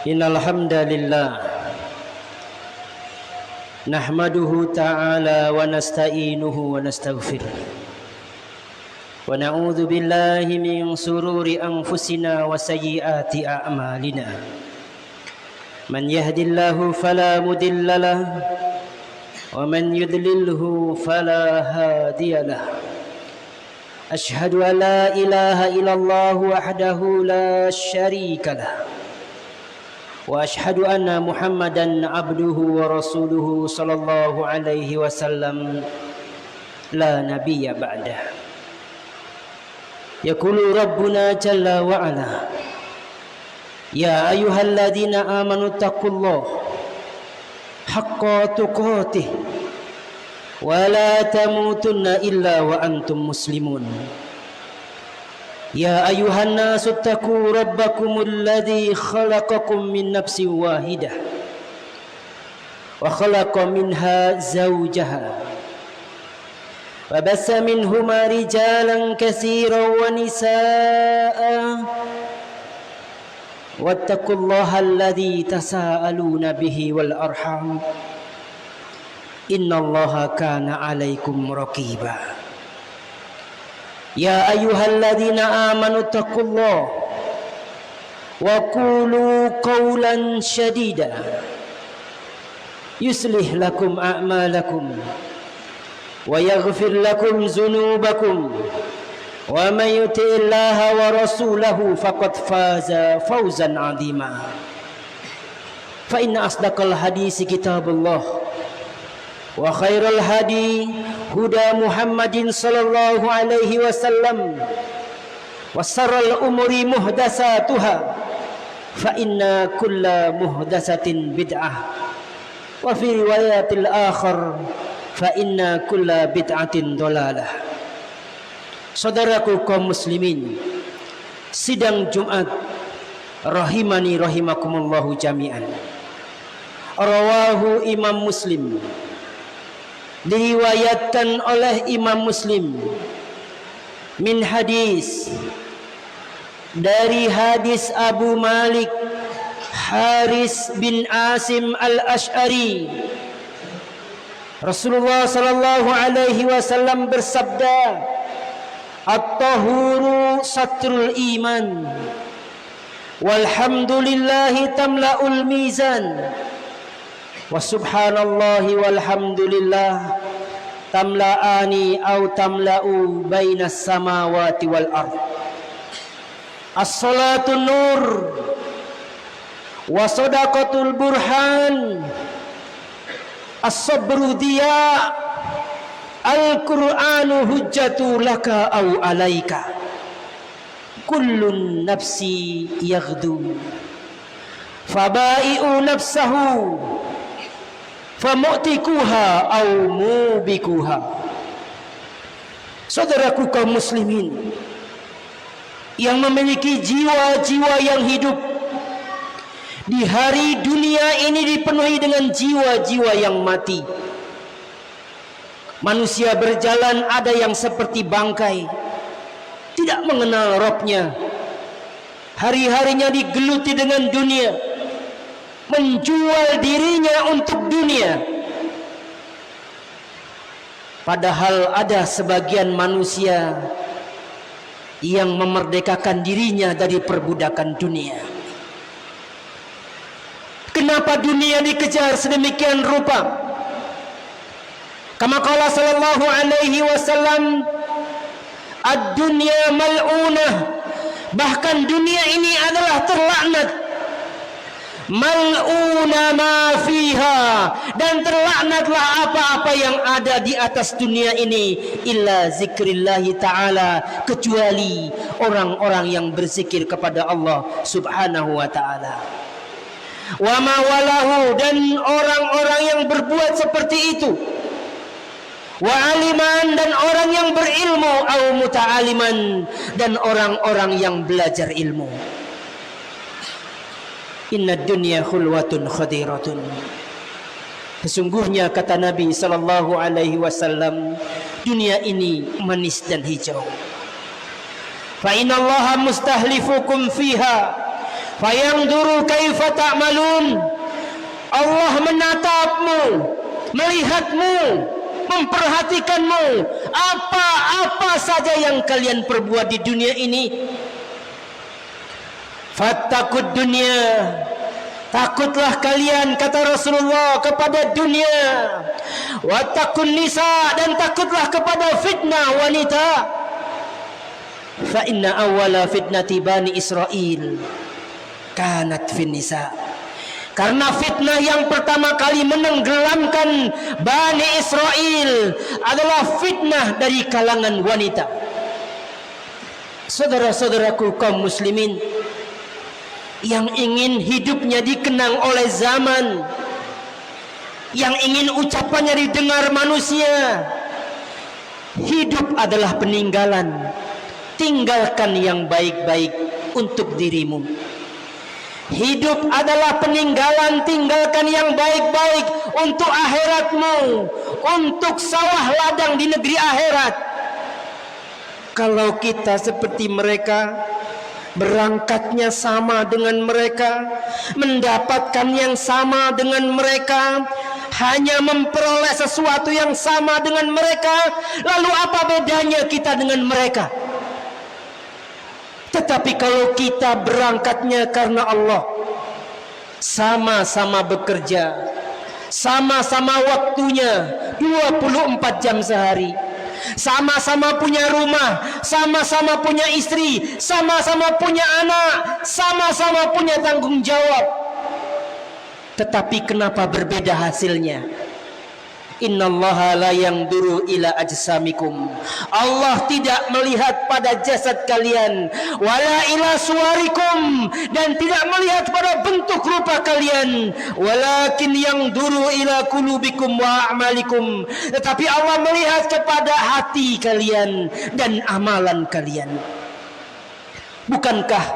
Innal hamdalillah nahmaduhu ta'ala wa nasta'inuhu wa nastaghfiruh wa na'udzu billahi min sururi anfusina wa sayyiati a'malina. Man yahdihillahu fala mudilla lahu wa man yudlilhu fala hadiyalah. Ashhadu an la ilaha illallah wahdahu la syarika lah. Wa ashhadu anna Muhammadan abduhu wa rasuluhu sallallahu alaihi wasallam la nabiyya ba'dah. Yaqulu rabbuna jalla wa ala ya ayyuhalladzina amanu taqullaha haqqa tuqatih wa la tamutunna illa wa antum muslimun. يا أيها الناس اتقوا ربكم الذي خلقكم من نفس واحدة وخلق منها زوجها وبث منهما رجالا كثيرا ونساء واتقوا الله الذي تساءلون به والأرحام إن الله كان عليكم رقيبا. يا أيها الذين آمنوا اتقوا الله وقولوا قولا سديدا يصلح لكم أعمالكم ويغفر لكم ذنوبكم ومن يطع الله ورسوله فقد فاز فوزا عظيما. فإن أصدق الحديث كتاب الله وخير الهدي هدى محمد صلى الله عليه وسلم وشر الأمور محدثاتها فإن كل محدثة بدعة وفي رواية الآخر فإن كل بدعة ضلالة. Saudaraku kaum muslimin, sidang Jumat rahimani rahimakumullahu jami'an. Rawahu Imam Muslim, diriwayatkan oleh Imam Muslim min hadis dari hadis Abu Malik Haris bin Asim al-Ash'ari. Rasulullah sallallahu alaihi wasallam bersabda, at-tahuru satrul iman walhamdulillahi tamla'ul mizan wa subhanallahi walhamdulillah tamla'ani au tamla'u bainas samawati wal ard. As-salatu nur wa sadaqatul burhan as-sabru diya al-qur'anu hujjatu laka au alaika kullun nafsi yaghdu fabai'u nafsahu famu'tikuha au mubikuha. Saudaraku kaum muslimin yang memiliki jiwa-jiwa yang hidup, di hari dunia ini dipenuhi dengan jiwa-jiwa yang mati. Manusia berjalan, ada yang seperti bangkai, tidak mengenal Rabbnya. Hari-harinya digeluti dengan dunia, menjual dirinya untuk dunia. Padahal ada sebagian manusia yang memerdekakan dirinya dari perbudakan dunia. Kenapa dunia dikejar sedemikian rupa? Kama qala sallallahu alaihi wasallam, ad-dunya mal'unah, bahkan dunia ini adalah terlaknat. Mal'una ma fiha, dan terlaknatlah apa-apa yang ada di atas dunia ini, illa zikrillahi ta'ala, kecuali orang-orang yang berzikir kepada Allah subhanahu wa ta'ala. Wa ma walahu, dan orang-orang yang berbuat seperti itu. Wa aliman, dan orang yang berilmu, au muta'aliman, dan orang-orang yang belajar ilmu. Inna dunya khulwatun khadiratun. Sesungguhnya kata Nabi sallallahu alaihi wasallam, dunia ini manis dan hijau. Fa innallaha mustahlifukum fiha Fayanzuru kaifa ta'malun. Allah menatapmu, melihatmu, memperhatikanmu, apa-apa saja yang kalian perbuat di dunia ini. Fattaqud dunya, takutlah kalian, kata Rasulullah, kepada dunia. Wattaqun nisa, dan takutlah kepada fitnah wanita. Fa inna awwala fitnati bani Israil kanat fin nisa. Karena fitnah yang pertama kali menenggelamkan Bani Israel adalah fitnah dari kalangan wanita. Saudara-saudaraku kaum muslimin yang ingin hidupnya dikenang oleh zaman, yang ingin ucapannya didengar manusia, hidup adalah peninggalan. Tinggalkan yang baik-baik untuk dirimu. Hidup adalah peninggalan, tinggalkan yang baik-baik untuk akhiratmu, untuk sawah ladang di negeri akhirat. Kalau kita seperti mereka, berangkatnya sama dengan mereka, mendapatkan yang sama dengan mereka, hanya memperoleh sesuatu yang sama dengan mereka, lalu apa bedanya kita dengan mereka? Tetapi kalau kita berangkatnya karena Allah, sama-sama bekerja, sama-sama waktunya 24 jam sehari, sama-sama punya rumah, sama-sama punya istri, sama-sama punya anak, sama-sama punya tanggung jawab. Tetapi kenapa berbeda hasilnya? Innallaha la yanzuru ila ajsamikum. Allah tidak melihat pada jasad kalian, wala ila suwarikum, dan tidak melihat pada bentuk rupa kalian, walakin yanzuru ila qulubikum wa a'malikum. Tetapi Allah melihat kepada hati kalian dan amalan kalian. Bukankah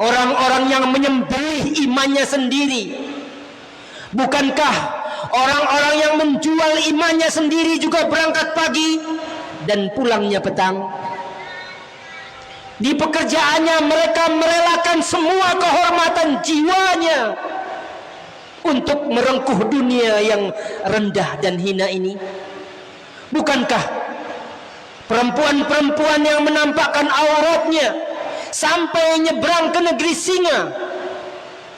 orang-orang yang menyembelih imannya sendiri, bukankah orang-orang yang menjual imannya sendiri juga berangkat pagi dan pulangnya petang? Di pekerjaannya mereka merelakan semua kehormatan jiwanya untuk merengkuh dunia yang rendah dan hina ini. Bukankah perempuan-perempuan yang menampakkan auratnya sampai nyebrang ke negeri singa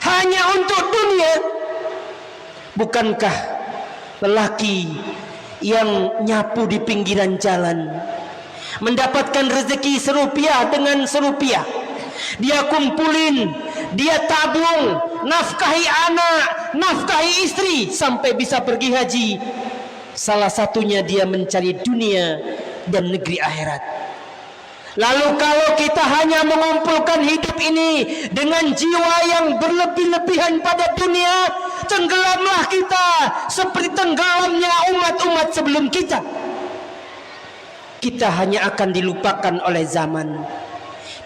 hanya untuk dunia? Bukankah lelaki yang nyapu di pinggiran jalan mendapatkan rezeki serupiah dengan serupiah, dia kumpulin, dia tabung, nafkahi anak, nafkahi istri sampai bisa pergi haji, salah satunya dia mencari dunia dan negeri akhirat. Lalu kalau kita hanya mengumpulkan hidup ini dengan jiwa yang berlebih-lebihan pada dunia, tenggelamlah kita seperti tenggelamnya umat-umat sebelum kita. Kita hanya akan dilupakan oleh zaman.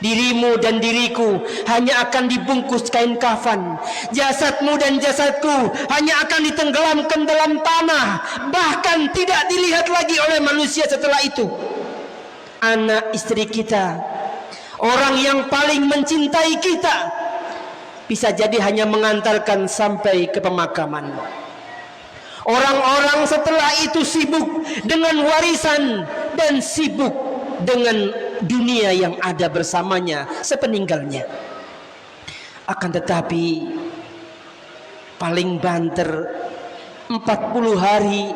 Dirimu dan diriku hanya akan dibungkus kain kafan. Jasadmu dan jasadku hanya akan ditenggelamkan dalam tanah, bahkan tidak dilihat lagi oleh manusia setelah itu. Anak istri kita, orang yang paling mencintai kita, bisa jadi hanya mengantarkan sampai ke pemakaman. Orang-orang setelah itu sibuk dengan warisan dan sibuk dengan dunia yang ada bersamanya sepeninggalnya. Akan tetapi paling banter 40 hari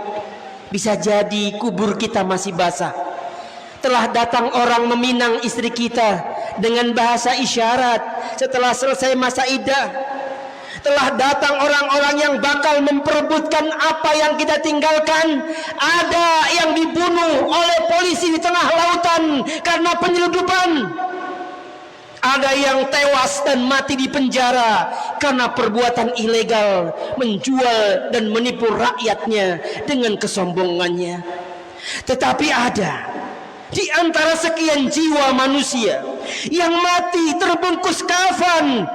bisa jadi kubur kita masih basah. Telah datang orang meminang istri kita dengan bahasa isyarat setelah selesai masa iddah. Telah datang orang-orang yang bakal memperebutkan apa yang kita tinggalkan. Ada yang dibunuh oleh polisi di tengah lautan karena penyeludupan. Ada yang tewas dan mati di penjara karena perbuatan ilegal, menjual dan menipu rakyatnya dengan kesombongannya. Tetapi ada di antara sekian jiwa manusia yang mati terbungkus kafan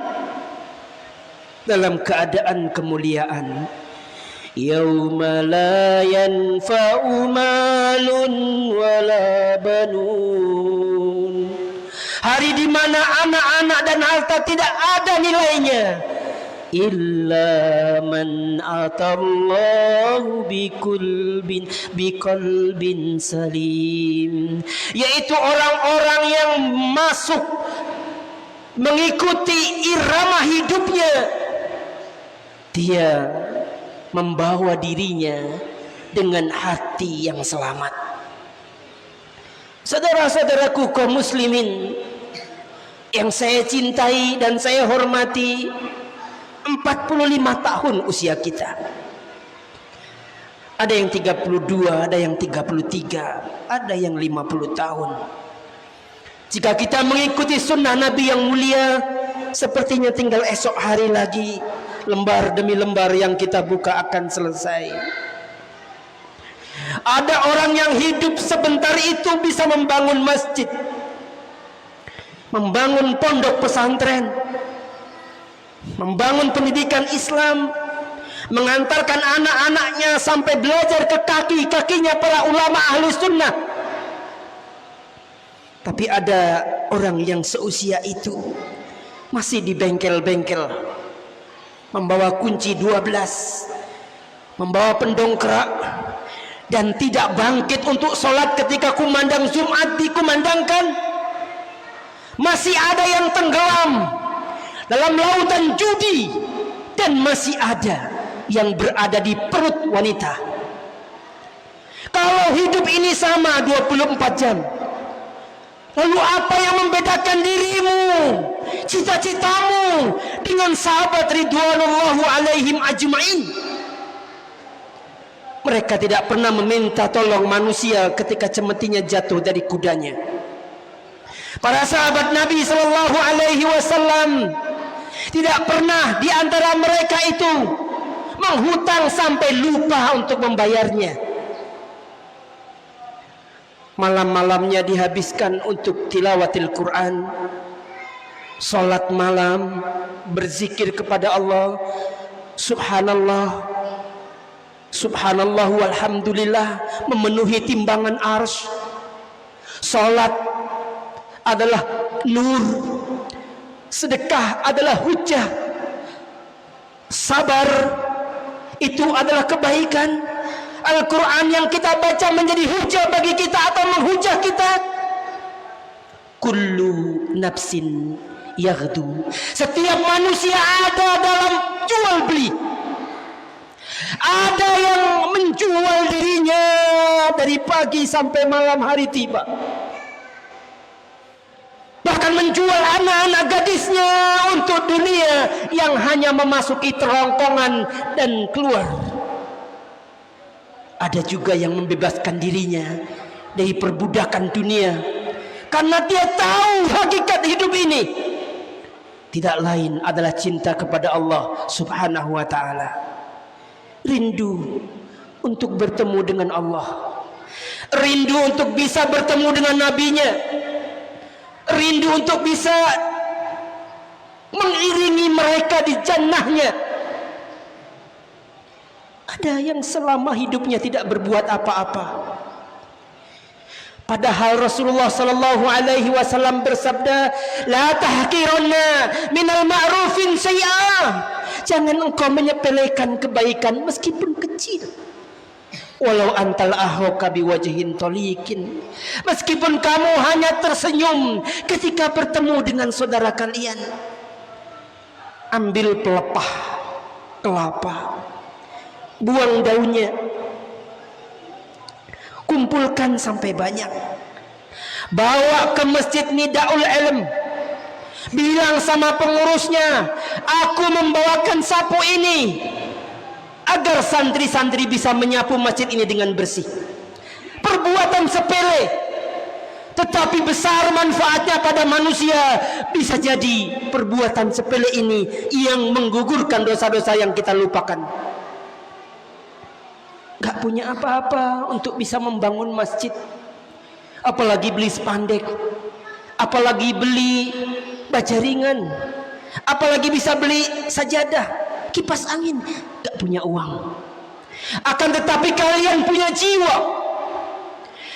dalam keadaan kemuliaan. Yauma la yanfa'u malun wala banun. Hari di mana anak anak dan harta tidak ada nilainya. Illa man atallahu biqalbin salim, yaitu orang-orang yang masuk mengikuti irama hidupnya, dia membawa dirinya dengan hati yang selamat. Saudara-saudaraku kaum muslimin yang saya cintai dan saya hormati, 45 tahun usia kita. Ada yang 32, ada yang 33, ada yang 50 tahun. Jika kita mengikuti sunnah Nabi yang mulia, sepertinya tinggal esok hari lagi, lembar demi lembar yang kita buka akan selesai. Ada orang yang hidup sebentar itu bisa membangun masjid, membangun pondok pesantren, membangun pendidikan Islam, mengantarkan anak-anaknya sampai belajar ke kaki-kakinya para ulama ahli sunnah. Tapi ada orang yang seusia itu masih di bengkel-bengkel, membawa kunci 12, membawa pendongkrak, dan tidak bangkit untuk sholat ketika kumandang Jumat dikumandangkan. Masih ada yang tenggelam dalam lautan judi, dan masih ada yang berada di perut wanita. Kalau hidup ini sama 24 jam, lalu apa yang membedakan dirimu, cita-citamu dengan sahabat ridwanullahu alaihim ajma'in? Mereka tidak pernah meminta tolong manusia ketika cemetinya jatuh dari kudanya. Para sahabat Nabi sallallahu alaihi wasallam tidak pernah di antara mereka itu menghutang sampai lupa untuk membayarnya. Malam-malamnya dihabiskan untuk tilawatil Quran, salat malam, berzikir kepada Allah, subhanallah, subhanallah walhamdulillah, memenuhi timbangan arsy. Salat adalah nur, sedekah adalah hujah, sabar itu adalah kebaikan. Al-Quran yang kita baca menjadi hujah bagi kita atau menghujah kita. Kullu nafsin yaghdu, setiap manusia ada dalam jual beli. Ada yang menjual dirinya dari pagi sampai malam hari tiba, bahkan menjual anak-anak gadisnya untuk dunia yang hanya memasuki terongkongan dan keluar. Ada juga yang membebaskan dirinya dari perbudakan dunia karena dia tahu hakikat hidup ini tidak lain adalah cinta kepada Allah subhanahu wa ta'ala. Rindu untuk bertemu dengan Allah, rindu untuk bisa bertemu dengan nabinya, rindu untuk bisa mengiringi mereka di jannahnya. Ada yang selama hidupnya tidak berbuat apa-apa, padahal Rasulullah sallallahu alaihi wasallam bersabda, la tahqiranna minal ma'rufin syai'a, jangan engkau menyepelekan kebaikan meskipun kecil. Walau antal ahoka biwajhin tolikin, meskipun kamu hanya tersenyum ketika bertemu dengan saudara kalian. Ambil pelepah kelapa, buang daunnya, kumpulkan sampai banyak, bawa ke masjid Nidaul Ilm, bilang sama pengurusnya, aku membawakan sapu ini agar santri-santri bisa menyapu masjid ini dengan bersih. Perbuatan sepele tetapi besar manfaatnya pada manusia. Bisa jadi perbuatan sepele ini yang menggugurkan dosa-dosa yang kita lupakan. Gak punya apa-apa untuk bisa membangun masjid, apalagi beli spandek, apalagi beli baja ringan, apalagi bisa beli sajadah, kipas angin. Gak punya uang. Akan tetapi kalian punya jiwa.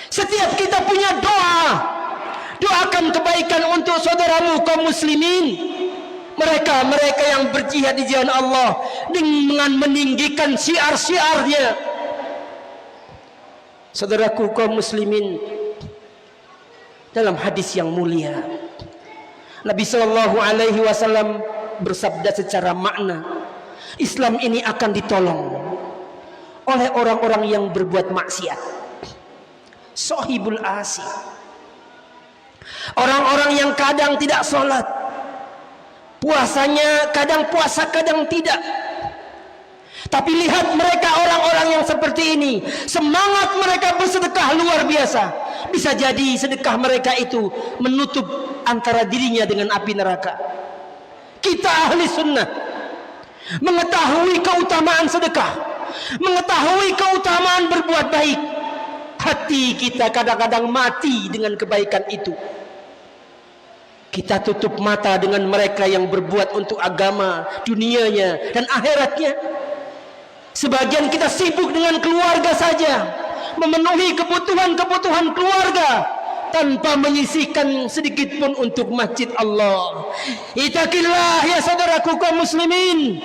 Setiap kita punya doa, Doakan kebaikan untuk saudaramu kaum muslimin. Mereka yang berjihad di jalan Allah dengan meninggikan syiar-syiarnya. Saudaraku kaum muslimin, dalam hadis yang mulia Nabi sallallahu alaihi wasallam bersabda secara makna, Islam ini akan ditolong oleh orang-orang yang berbuat maksiat. Sohibul asi, orang-orang yang kadang tidak sholat, puasanya kadang puasa kadang tidak. Tapi lihat mereka, orang-orang yang seperti ini, semangat mereka bersedekah luar biasa. Bisa jadi sedekah mereka itu menutup antara dirinya dengan api neraka. Kita ahli sunnah mengetahui keutamaan sedekah, mengetahui keutamaan berbuat baik. Hati kita kadang-kadang mati dengan kebaikan itu. Kita tutup mata dengan mereka yang berbuat untuk agama, dunianya dan akhiratnya. Sebagian kita sibuk dengan keluarga saja, memenuhi kebutuhan-kebutuhan keluarga tanpa menyisihkan sedikit pun untuk masjid Allah. Ittaqillah ya saudaraku kaum muslimin.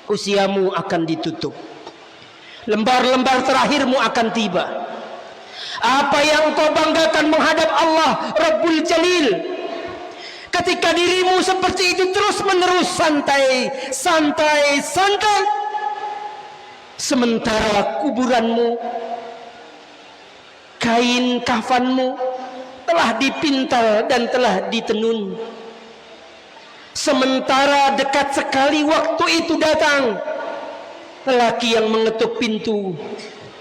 Usiamu akan ditutup, lembar-lembar terakhirmu akan tiba. Apa yang kau banggakan menghadap Allah Rabbul Jalil, ketika dirimu seperti itu terus menerus santai, sementara kuburanmu, kain kafanmu telah dipintal dan telah ditenun. Sementara dekat sekali waktu itu datang, lelaki yang mengetuk pintu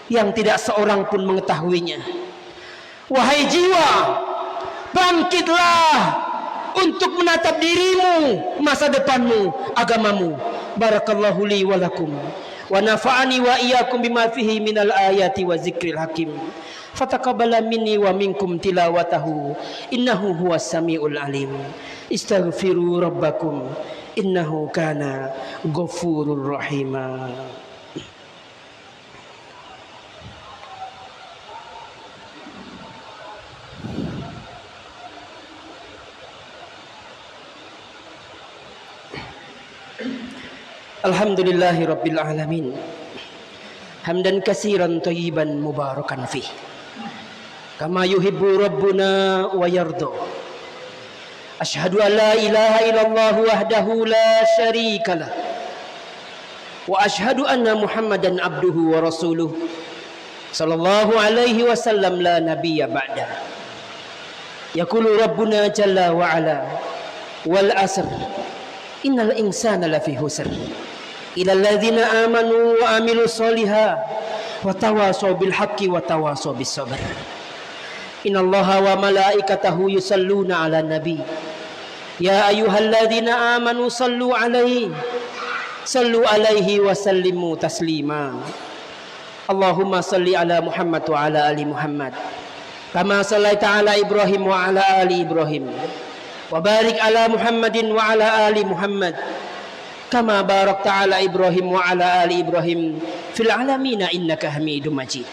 yang tidak seorang pun mengetahuinya. Wahai jiwa, bangkitlah untuk menatap dirimu, masa depanmu, agamamu. Barakallahu li wa lakum wa nafa'ani wa iyyakum bima fihi minal ayati wa zikril hakim. Fataqabbala minni wa minkum tilawatahu innahu huwas samiul alim. Istaghfiru rabbakum innahu kana ghafurur rahima. Alhamdulillahi rabbil alamin, hamdan katsiran thayyiban mubarakan fih, kama yuhibbu rabbuna wa yarda. Asyhadu an la ilaha illallah wahdahu la syarikalah, wa asyhadu anna Muhammadan abduhu wa rasuluh sallallahu alaihi wasallam la nabiyya ba'da. Yaqulu rabbuna jalla wa ala wal asr innal insana lafi husr ila alladzina amanu wa amilu sholiha wa tawasaw bil haqqi wa tawasaw bis sabr. Innallaha wa malaikatahu yusalluna 'alan nabi ya ayyuhalladzina amanu sallu 'alaihi wa sallimu taslima. Allahumma salli ala Muhammad wa ala ali Muhammad kama sallaita ala Ibrahim wa ala ali Ibrahim wa barik ala Muhammadin wa ala ali Muhammad kama barakta ala Ibrahim wa ala ali Ibrahim fil alamin innaka Hamidum Majid.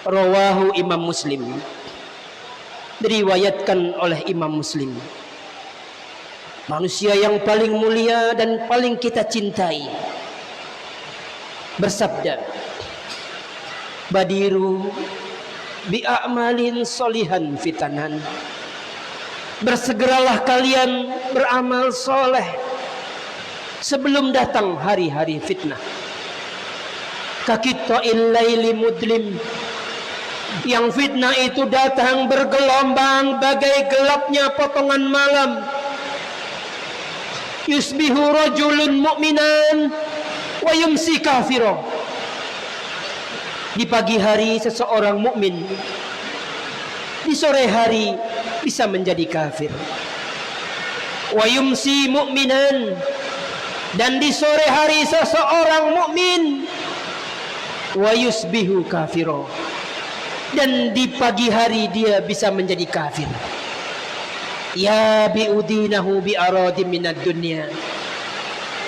Rawahu Imam Muslim, diriwayatkan oleh Imam Muslim. Manusia yang paling mulia dan paling kita cintai bersabda, badiru bi a'malin solihan fitanan. Bersegeralah kalian beramal soleh sebelum datang hari-hari fitnah. Kakitta'il laili mudlim, yang fitnah itu datang bergelombang bagai gelapnya potongan malam. Yusbihu rajulun mu'minan wa yumsi kafiran. Di pagi hari seseorang mukmin, di sore hari bisa menjadi kafir. Wa yumsi mu'minan, dan di sore hari seseorang mukmin wa yusbihu kafira, dan di pagi hari dia bisa menjadi kafir. Ya bi'udinahu bi'aradim minad dunya,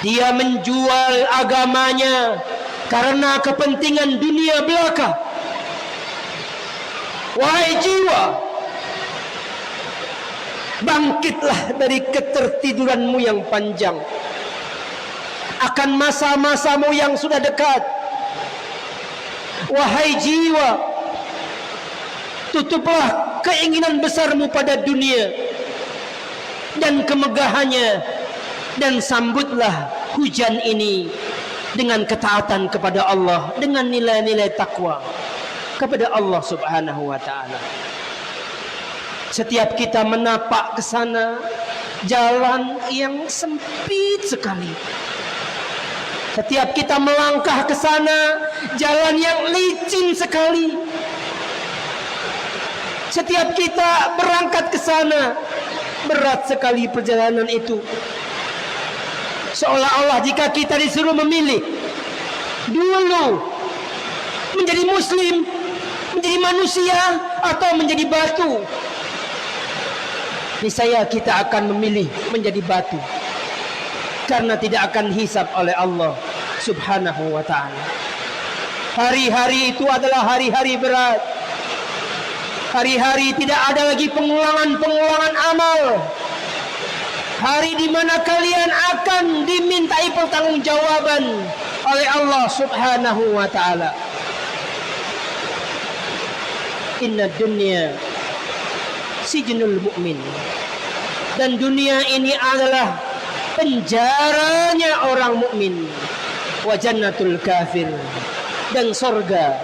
dia menjual agamanya karena kepentingan dunia belaka. Wahai jiwa, bangkitlah dari ketertiduranmu yang panjang. Akan masa-masamu yang sudah dekat. Wahai jiwa, tutuplah keinginan besarmu pada dunia dan kemegahannya, dan sambutlah hujan ini dengan ketaatan kepada Allah, dengan nilai-nilai takwa kepada Allah Subhanahu wa taala. Setiap kita menapak ke sana, jalan yang sempit sekali. Setiap kita melangkah ke sana, jalan yang licin sekali. Setiap kita berangkat ke sana, berat sekali perjalanan itu. Seolah-olah jika kita disuruh memilih dulu menjadi muslim, menjadi manusia, atau menjadi batu, niscaya kita akan memilih menjadi batu, karena tidak akan hisab oleh Allah Subhanahu wa ta'ala. Hari-hari itu adalah hari-hari berat. Hari-hari tidak ada lagi pengulangan-pengulangan amal. Hari di mana kalian akan dimintai pertanggungjawaban oleh Allah Subhanahu wa ta'ala. Inna dunya sijnul mu'min. Dan dunia ini adalah penjaranya orang mukmin. Wa jannatul kafir. Dan surga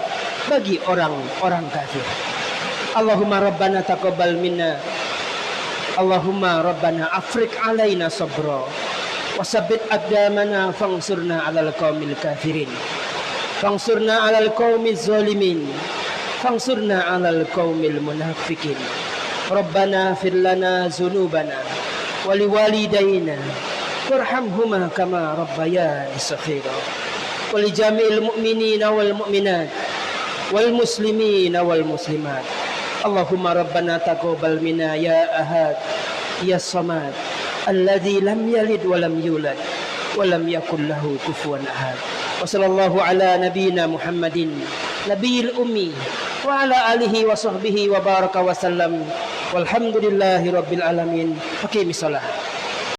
bagi orang-orang kafir. Allahumma rabbana taqabbal minna. Allahumma rabbana afrik alaina sabra wa sabbit aqdamana fansurna 'alal qaumil kafirin. Fansurna 'alal qaumiz zalimin. Fansurna 'alal qaumil munafiqin. Rabbana fir lana dzunubana wa liwalidayna warhamhuma kama rabbayani shaghira. Wa li jami'il mu'minina wal mu'minat wal muslimina wal muslimat. Allahumma rabbana taqabbal minna ya ahad ya samad alladzi lam yalid wa lam yulad wa lam yakul lahu kufuwan ahad. Wa sallallahu ala nabiyyina Muhammadin nabiyil ummi wa ala alihi wa sahbihi wa baraka wa sallam. Walhamdulillahi rabbil alamin. Aqimis salat.